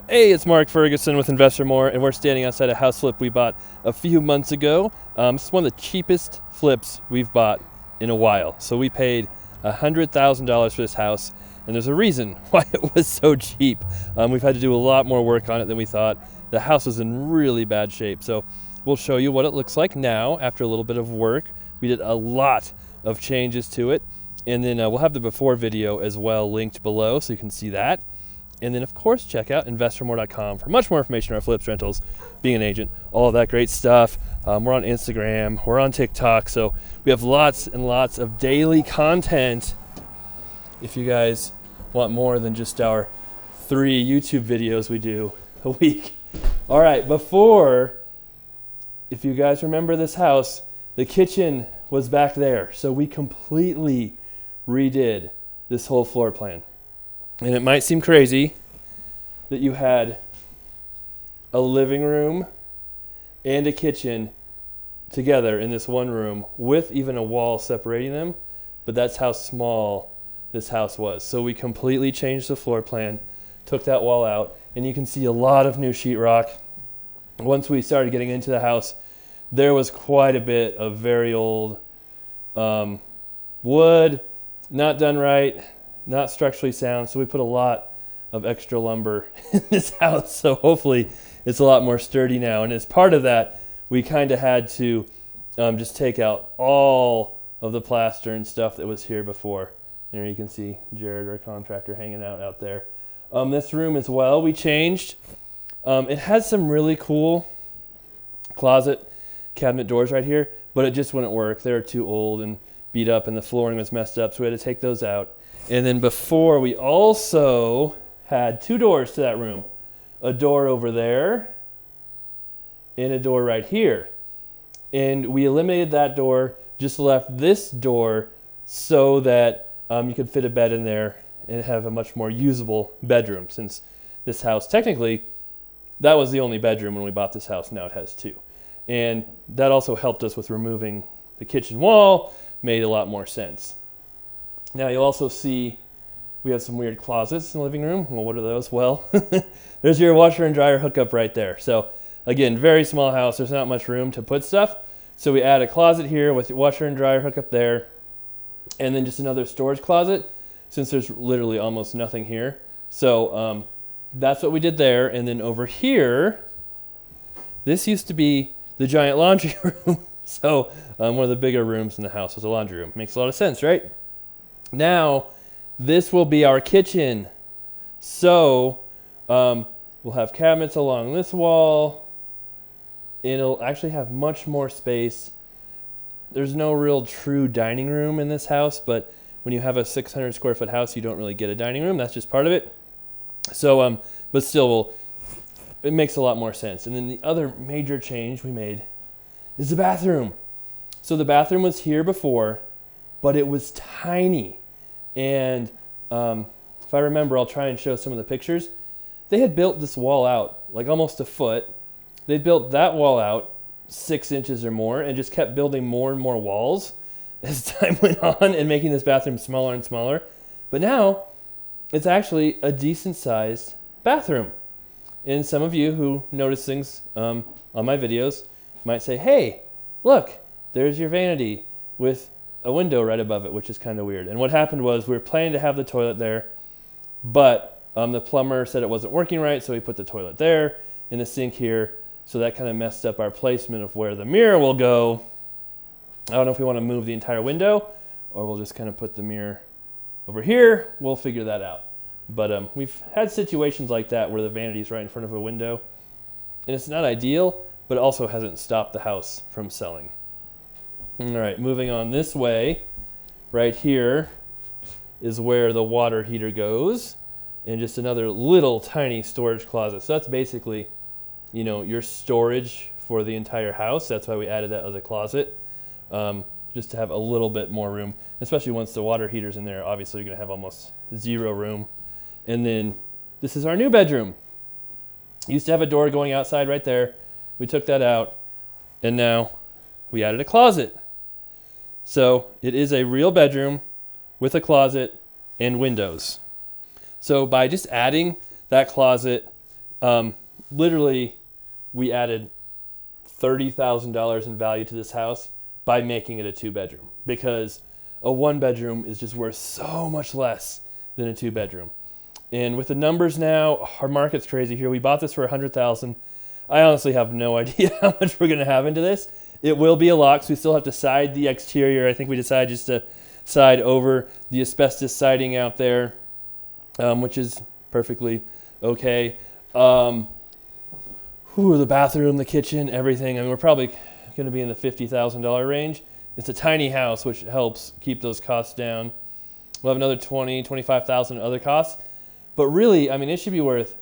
Hey, it's Mark Ferguson with Investor More, and we're standing outside a house flip we bought a few months ago. This is one of the cheapest flips we've bought in a while. So we paid $100,000 for this house, and there's a reason why it was so cheap. We've had to do a lot more work on it than we thought. The house was in really bad shape, so we'll show you what it looks like now after a little bit of work. We did a lot of changes to it, and then we'll have the before video as well linked below so you can see that. And then, of course, check out investormore.com for much more information on our flips, rentals, being an agent, all of that great stuff. We're on Instagram. We're on TikTok. So we have lots and lots of daily content if you guys want more than just our 3 YouTube videos we do a week. All right, if you guys remember this house, the kitchen was back there. So we completely redid this whole floor plan. And it might seem crazy that you had a living room and a kitchen together in this one room with even a wall separating them, but that's how small this house was. So we completely changed the floor plan, took that wall out, and you can see a lot of new sheetrock. Once we started getting into the house, there was quite a bit of very old wood, not done right, not structurally sound, so we put a lot of extra lumber in this house, so hopefully it's a lot more sturdy now. And as part of that, we kind of had to just take out all of the plaster and stuff that was here before. There you can see Jared, our contractor, hanging out there. This room as well, we changed. It has some really cool closet cabinet doors right here, but it just wouldn't work. They were too old and beat up, and the flooring was messed up, so we had to take those out. And then before, we also had 2 doors to that room. A door over there and a door right here. And we eliminated that door, just left this door so that you could fit a bed in there and have a much more usable bedroom, since this house, technically, that was the only bedroom when we bought this house. Now it has 2. And that also helped us with removing the kitchen wall, made a lot more sense. Now you'll also see we have some weird closets in the living room. Well, what are those? Well, there's your washer and dryer hookup right there. So again, very small house. There's not much room to put stuff. So we add a closet here with your washer and dryer hookup there, and then just another storage closet, since there's literally almost nothing here. So that's what we did there. And then over here, this used to be the giant laundry room. So one of the bigger rooms in the house was a laundry room. Makes a lot of sense, right? Now, this will be our kitchen. So we'll have cabinets along this wall. It'll actually have much more space. There's no real true dining room in this house, but when you have a 600 square foot house, you don't really get a dining room. That's just part of it. So, but still, it makes a lot more sense. And then the other major change we made is the bathroom. So the bathroom was here before, but it was tiny. And if I remember, I'll try and show some of the pictures. They had built this wall out like almost a foot. They built that wall out 6 inches or more and just kept building more and more walls as time went on and making this bathroom smaller and smaller. But now it's actually a decent sized bathroom. And some of you who notice things on my videos might say, hey, look, there's your vanity with a window right above it, which is kind of weird. And what happened was we were planning to have the toilet there, but the plumber said it wasn't working right, so he put the toilet there in the sink here. So that kind of messed up our placement of where the mirror will go. I don't know if we want to move the entire window or we'll just kind of put the mirror over here. We'll figure that out. But we've had situations like that where the vanity's right in front of a window. And it's not ideal, but it also hasn't stopped the house from selling. All right, moving on this way, right here is where the water heater goes, and just another little tiny storage closet. So that's basically, your storage for the entire house. That's why we added that as a closet, just to have a little bit more room, especially once the water heater's in there. Obviously, you're going to have almost 0 room. And then this is our new bedroom. Used to have a door going outside right there. We took that out, and now we added a closet. So it is a real bedroom with a closet and windows. So by just adding that closet Literally, we added $30,000 in value to this house by making it a 2-bedroom, because a 1-bedroom is just worth so much less than a 2-bedroom. And with the numbers now, our market's crazy here. We bought this for $100,000. I honestly have no idea how much we're going to have into this. It will be a lot, because we still have to side the exterior. I think we decided just to side over the asbestos siding out there, which is perfectly okay. The bathroom, the kitchen, everything. I mean, we're probably going to be in the $50,000 range. It's a tiny house, which helps keep those costs down. We'll have another $20,000, $25,000 in other costs. But really, I mean, it should be worth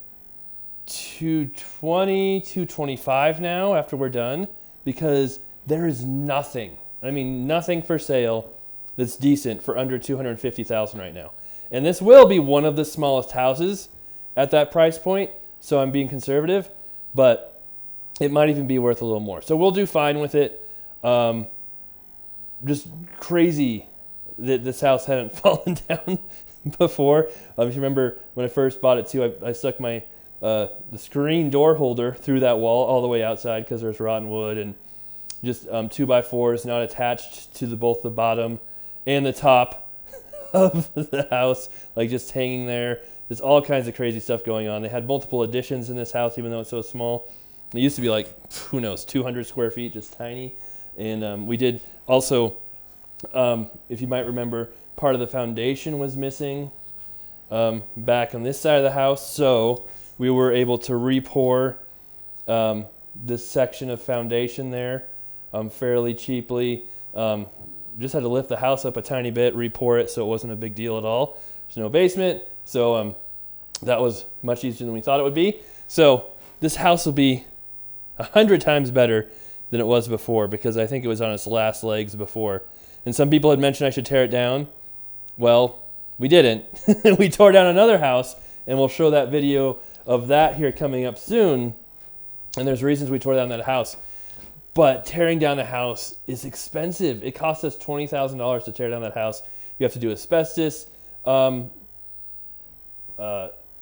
$220,000, $225,000 now after we're done, because there is nothing, I mean, nothing for sale that's decent for under $250,000 right now. And this will be one of the smallest houses at that price point, so I'm being conservative, but it might even be worth a little more. So we'll do fine with it. Just crazy that this house hadn't fallen down before. If you remember when I first bought it too, I stuck my the screen door holder through that wall all the way outside because there's rotten wood, and just 2x4s not attached to both the bottom and the top of the house, like just hanging there. There's all kinds of crazy stuff going on. They had multiple additions in this house, even though it's so small. It used to be like, who knows, 200 square feet, just tiny. And we did also, if you might remember, part of the foundation was missing back on this side of the house. So we were able to re-pour this section of foundation there fairly cheaply. Just had to lift the house up a tiny bit, re-pour it, so it wasn't a big deal at all. There's no basement, so that was much easier than we thought it would be. So this house will be 100 times better than it was before, because I think it was on its last legs before. And some people had mentioned I should tear it down. Well, we didn't. We tore down another house, and we'll show that video of that here coming up soon. And there's reasons we tore down that house. But tearing down a house is expensive. It cost us $20,000 to tear down that house. You have to do asbestos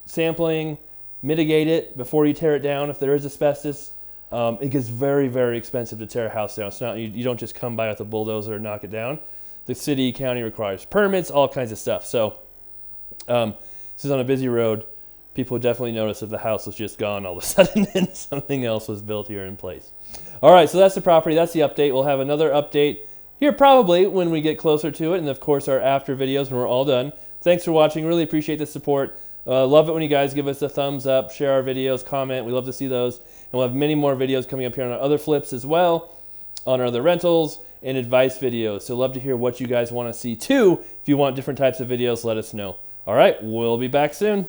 sampling, mitigate it before you tear it down if there is asbestos. It gets very, very expensive to tear a house down. It's not, you don't just come by with a bulldozer and knock it down. The city, county requires permits, all kinds of stuff. So this is on a busy road. People would definitely notice if the house was just gone all of a sudden and something else was built here in place. All right, so that's the property. That's the update. We'll have another update here probably when we get closer to it, and of course our after videos when we're all done. Thanks for watching. Really appreciate the support. Love it when you guys give us a thumbs up, share our videos, comment. We love to see those. And we'll have many more videos coming up here on our other flips as well, on our other rentals and advice videos. So love to hear what you guys want to see too. If you want different types of videos, let us know. All right, we'll be back soon.